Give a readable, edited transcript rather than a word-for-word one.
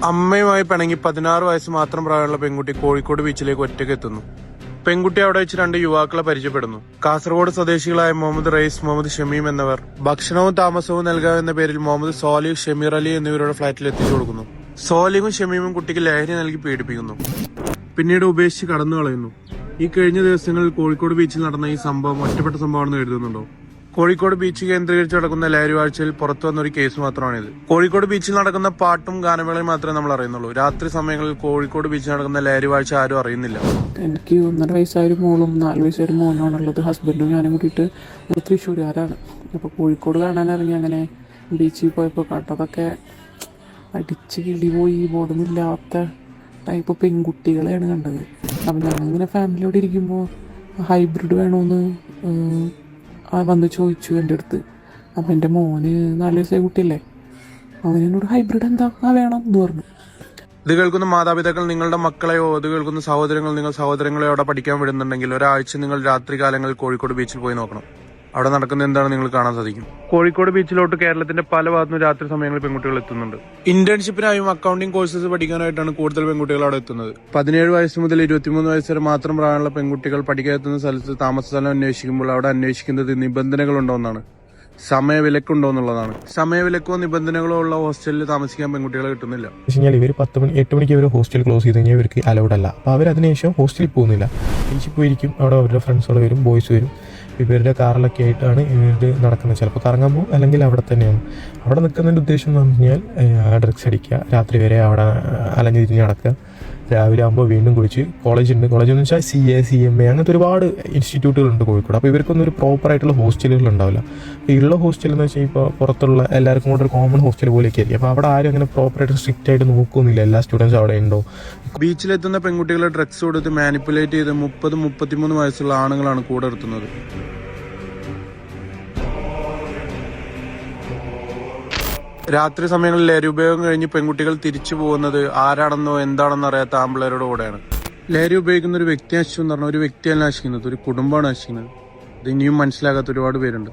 അമ്മയുമായി പിണങ്ങി 16 വയസ്സ് മാത്രം പ്രായമുള്ള പെൺകുട്ടി കോഴിക്കോട് ബീച്ചിലേക്ക് ഒറ്റയ്ക്ക് എത്തുന്നു. പെൺകുട്ടി അവിടെ വെച്ച് 2 യുവാക്കളെ പരിചയപ്പെടുന്നു. കാസർഗോഡ് സ്വദേശികളായ മുഹമ്മദ് റയീസ്, മുഹമ്മദ് ഷമീം എന്നിവർ ഭക്ഷണവും താമസവും നൽകുക എന്ന പേരിൽ മുഹമ്മദ് സോലിഹ്, ഷമീർ അലി എന്നിവരുടെ ഫ്ളാറ്റിൽ എത്തിച്ചു കൊടുക്കുന്നു. സോലിഹും ഷമീമും കുട്ടിക്ക് ലഹരി നൽകി പീഡിപ്പിക്കുന്നു. പിന്നീട് ഉപേക്ഷിച്ച് കടന്നു കളയുന്നു. ഈ കഴിഞ്ഞ ദിവസങ്ങളിൽ കോഴിക്കോട് ബീച്ചിൽ നടന്ന ഈ സംഭവം ഒറ്റപ്പെട്ട സംഭവമാണെന്ന് എഴുതുന്നുണ്ടോ? കോഴിക്കോട് ബീച്ച് കേന്ദ്രീകരിച്ച് നടക്കുന്ന ലഹരി വാഴ്ചയിൽ പുറത്തു വന്നൊരു കേസ് മാത്രമാണിത്. കോഴിക്കോട് ബീച്ചിൽ നടക്കുന്ന പാട്ടും ഗാനമേളയും മാത്രമേ നമ്മൾ അറിയുന്നുള്ളൂ. രാത്രി സമയങ്ങളിൽ കോഴിക്കോട് ബീച്ചിൽ നടക്കുന്ന ലഹരി വാഴ്ച ആരും അറിയുന്നില്ല. എനിക്ക് 1.5 വയസ്സായ മോളും 4 വയസ്സായ മോനാണുള്ളത്. ഹസ്ബൻഡും ഞാനും കൂട്ടിയിട്ട് തൃശ്ശൂരുകാരാണ്. അപ്പോൾ കോഴിക്കോട് കാണാൻ ഇറങ്ങി. അങ്ങനെ ബീച്ചിൽ പോയപ്പോൾ കണ്ടതൊക്കെ അടിച്ച് കിളി പോയി. ബോധമില്ലാത്ത ടൈപ്പ് പെൺകുട്ടികളെയാണ് കണ്ടത്. അപ്പം ഞങ്ങളിങ്ങനെ ഫാമിലിയോട് ഇരിക്കുമ്പോൾ ഹൈബ്രിഡ് വേണമെന്ന് വന്ന് ചോദിച്ചു എൻ്റെ അടുത്ത്. അപ്പം എൻ്റെ മോന് 4 വയസ്സായ കുട്ടിയല്ലേ, അവനോട് ഹൈബ്രിഡ് എന്താ വേണം എന്ന് പറഞ്ഞു. ഇത് കേൾക്കുന്ന മാതാപിതാക്കൾ നിങ്ങളുടെ മക്കളെയോ, ഇത് കേൾക്കുന്ന സഹോദരങ്ങൾ നിങ്ങൾ സഹോദരങ്ങളെയോ അവിടെ പഠിക്കാൻ വിടുന്നുണ്ടെങ്കിൽ ഒരാഴ്ച നിങ്ങൾ രാത്രി കാലങ്ങളിൽ കോഴിക്കോട് ബീച്ചിൽ പോയി നോക്കണം. അവിടെ നടക്കുന്ന എന്താണ് നിങ്ങൾ കാണാൻ സാധിക്കും. കോഴിക്കോട് ബീച്ചിലോട്ട് കേരളത്തിന്റെ പല ഭാഗത്തുനിന്നും രാത്രി സമയങ്ങളിൽ പെൺകുട്ടികൾ എത്തുന്നുണ്ട്. ഇന്റേൺഷിപ്പിനായും അക്കൗണ്ടിംഗ് കോഴ്സസ് പഠിക്കാനായിട്ടാണ് കൂടുതൽ പെൺകുട്ടികൾ അവിടെ എത്തുന്നത്. 17 വയസ്സ് മുതൽ 23 വയസ്സ് വരെ മാത്രം പ്രായമുള്ള പെൺകുട്ടികൾ പഠിക്കാനെത്തുന്ന സ്ഥലത്ത് താമസ സ്ഥലം അന്വേഷിക്കുമ്പോൾ അവിടെ അന്വേഷിക്കുന്നത് നിബന്ധനകളുണ്ടോ എന്നാണ്, സമയവിലക്കുണ്ടോ എന്നുള്ളതാണ്. സമയവിലക്കോ നിബന്ധനകളോ ഉള്ള ഹോസ്റ്റലിൽ താമസിക്കാൻ പെൺകുട്ടികളെ കിട്ടുന്നില്ല. ഇവർ 8 മണിക്ക് ഇവർ ഹോസ്റ്റൽ ക്ലോസ് ചെയ്ത് കഴിഞ്ഞാൽ ഇവർക്ക് അലൗഡ് അല്ല. അപ്പോൾ അവർ അതിനുശേഷം ഹോസ്റ്റലിൽ പോകുന്നില്ല, ബീച്ചിൽ പോയിരിക്കും. അവിടെ അവരുടെ ഫ്രണ്ട്സോടെ വരും, ബോയ്സ് വരും. ഇവരുടെ കാറിലൊക്കെ ആയിട്ടാണ് ഇവർ നടക്കുന്നത്. ചിലപ്പോൾ കറങ്ങാൻ പോകും, അല്ലെങ്കിൽ അവിടെ തന്നെയാണ്. അവിടെ നിൽക്കുന്നതിൻ്റെ ഉദ്ദേശം എന്ന് പറഞ്ഞു കഴിഞ്ഞാൽ ഡ്രഗ്സ് അടിക്കുക, രാത്രി വരെ അവിടെ അലഞ്ഞു തിരിഞ്ഞ് നടക്കുക. രാവിലെ ആകുമ്പോൾ വീണ്ടും കുളിച്ച് കോളേജുണ്ട്. കോളേജെന്ന് വെച്ചാൽ CA, CMA അങ്ങനത്തെ ഒരുപാട് ഇൻസ്റ്റിറ്റ്യൂട്ടുകളുണ്ട് കോഴിക്കോട്. അപ്പോൾ ഇവർക്കൊന്നും ഒരു പ്രോപ്പറായിട്ടുള്ള ഹോസ്റ്റലുകൾ ഉണ്ടാവില്ല. അപ്പോൾ ഉള്ള ഹോസ്റ്റൽ എന്ന് വെച്ചാൽ ഇപ്പോൾ പുറത്തുള്ള എല്ലാവർക്കും കൂടെ ഒരു കോമൺ ഹോസ്റ്റൽ പോലെയൊക്കെ ആയിരിക്കും. അപ്പോൾ അവിടെ ആരും അങ്ങനെ പ്രോപ്പറായിട്ട് സ്ട്രിക്റ്റ് ആയിട്ട് നോക്കുന്നില്ല എല്ലാ സ്റ്റുഡൻസും അവിടെ ഉണ്ടോ. ബീച്ചിലെത്തുന്ന പെൺകുട്ടികളെ ഡ്രഗ്സ് കൊടുത്ത് മാനിപ്പുലേറ്റ് ചെയ്ത് 30-33 വയസ്സുള്ള ആണുങ്ങളാണ് കൂടെ നിർത്തുന്നത്. രാത്രി സമയങ്ങളിൽ ലഹരി ഉപയോഗം കഴിഞ്ഞ് പെൺകുട്ടികൾ തിരിച്ചു പോകുന്നത് ആരാണെന്നോ എന്താണെന്നോ അറിയാത്ത ആമ്പിളേരുടെ കൂടെയാണ്. ലഹരി ഉപയോഗിക്കുന്ന ഒരു വ്യക്തി നശിച്ചു എന്ന് പറഞ്ഞാൽ ഒരു വ്യക്തിയല്ല നശിക്കുന്നത്, ഒരു കുടുംബമാണ് നശിക്കുന്നത്. ഇത് ഇനിയും മനസ്സിലാകാത്ത ഒരുപാട് പേരുണ്ട്.